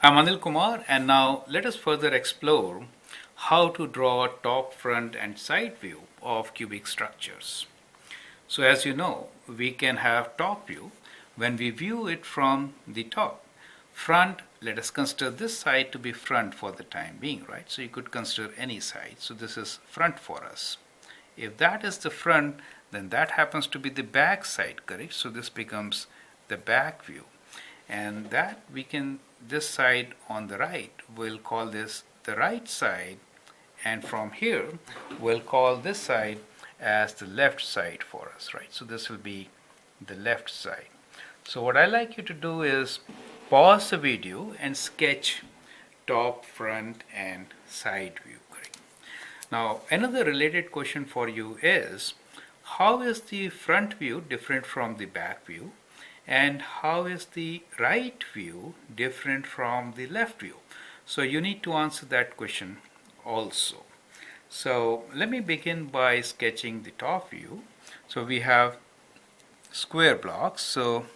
I'm Anil Kumar, and now let us further explore how to draw a top, front, and side view of cubic structures. So, as you know, we can have top view when we view it from the top. Front, let us consider this side to be front for the time being, right? So, you could consider any side. So, this is front for us. If that is the front, then that happens to be the back side, correct? So, this becomes the back view, and that we can, this side on the right, we'll call this the right side, and from here we'll call this side as the left side for us, right? So this will be the left side. So what I like you to do is pause the video and sketch top, front, and side view, correct? Now another related question for you is, how is the front view different from the back view, and how is the right view different from the left view? So you need to answer that question also. So let me begin by sketching the top view. So we have square blocks, so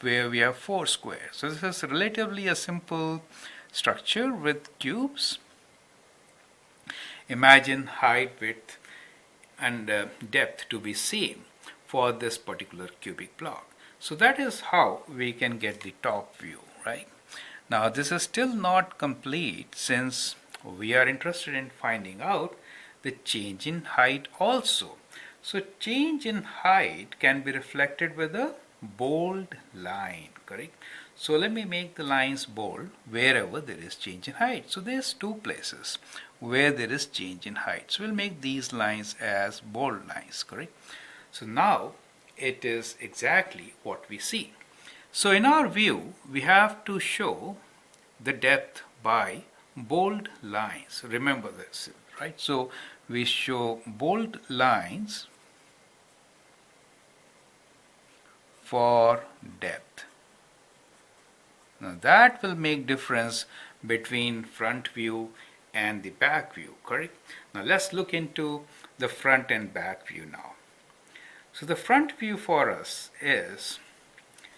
where we have 4 squares. So this is relatively a simple structure with cubes. Imagine height, width, and depth to be same for this particular cubic block. So that is how we can get the top view, right? Now this is still not complete, since we are interested in finding out the change in height also. So change in height can be reflected with a bold line, correct? So let me make the lines bold wherever there is change in height. So there's 2 places where there is change in height. So we'll make these lines as bold lines, correct? So now it is exactly what we see. So in our view, we have to show the depth by bold lines. Remember this, right? So we show bold lines for depth. Now that will make difference between front view and the back view, correct? Now let's look into the front and back view now. So the front view for us is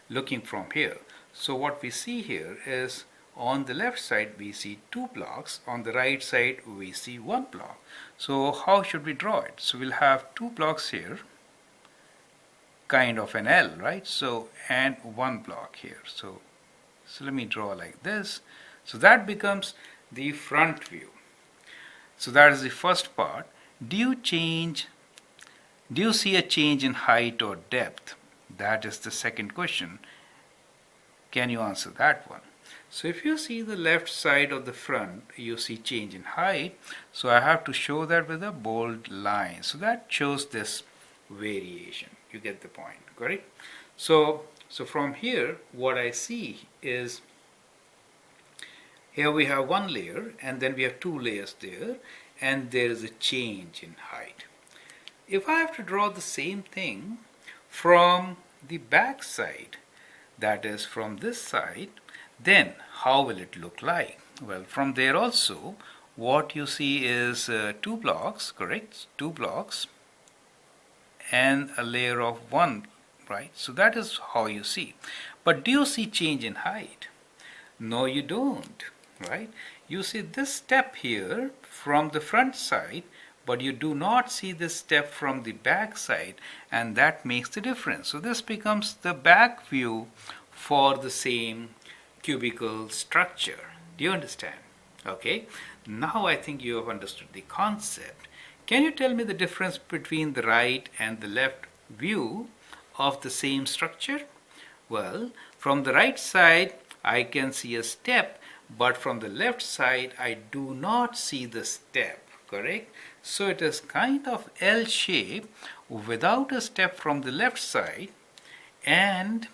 looking from here. So what we see here is, on the left side we see 2 blocks, on the right side we see 1 block. So how should we draw it? So we'll have 2 blocks here, kind of an L, right? So, and 1 block here. So let me draw like this. So that becomes the front view. So that is the first part. Do you see a change in height or depth? That is the second question. Can you answer that one? So if you see the left side of the front, you see change in height. So I have to show that with a bold line. So that shows this variation. You get the point, correct? So from here, what I see is, here we have 1 layer, and then we have 2 layers there, and there is a change in height. If I have to draw the same thing from the back side, that is from this side, then how will it look like? Well, from there also, what you see is 2 blocks, correct? 2 blocks and a layer of 1, right? So that is how you see. But do you see change in height? No, you don't, right? You see this step here from the front side, but you do not see this step from the back side, and that makes the difference. So this becomes the back view for the same cubical structure. Do you understand? Okay, now I think you have understood the concept. Can you tell me the difference between the right and the left view of the same structure? Well, from the right side I can see a step, but from the left side I do not see the step, correct? So it is kind of L shape without a step from the left side, and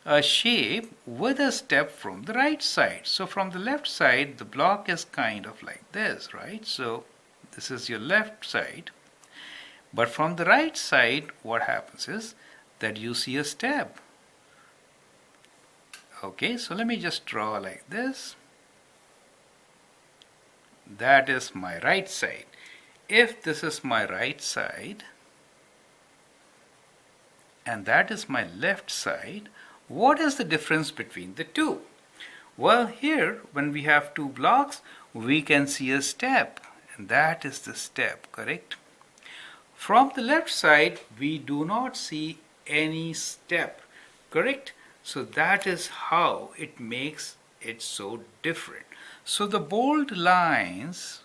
a shape with a step from the right side. So from the left side, the block is kind of like this, right? So this is your left side. But from the right side, what happens is that you see a step. Okay, so let me just draw like this. That is my right side. If this is my right side and that is my left side, what is the difference between the two? Well, here, when we have two blocks, we can see a step, and that is the step, correct? From the left side, we do not see any step, correct? So that is how it makes it so different. So the bold lines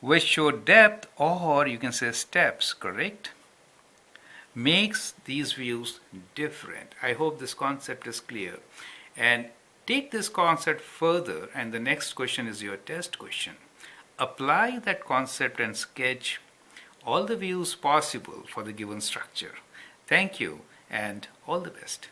which show depth, or you can say steps, correct, makes these views different. I hope this concept is clear. And take this concept further, and the next question is your test question. Apply that concept and sketch all the views possible for the given structure. Thank you and all the best.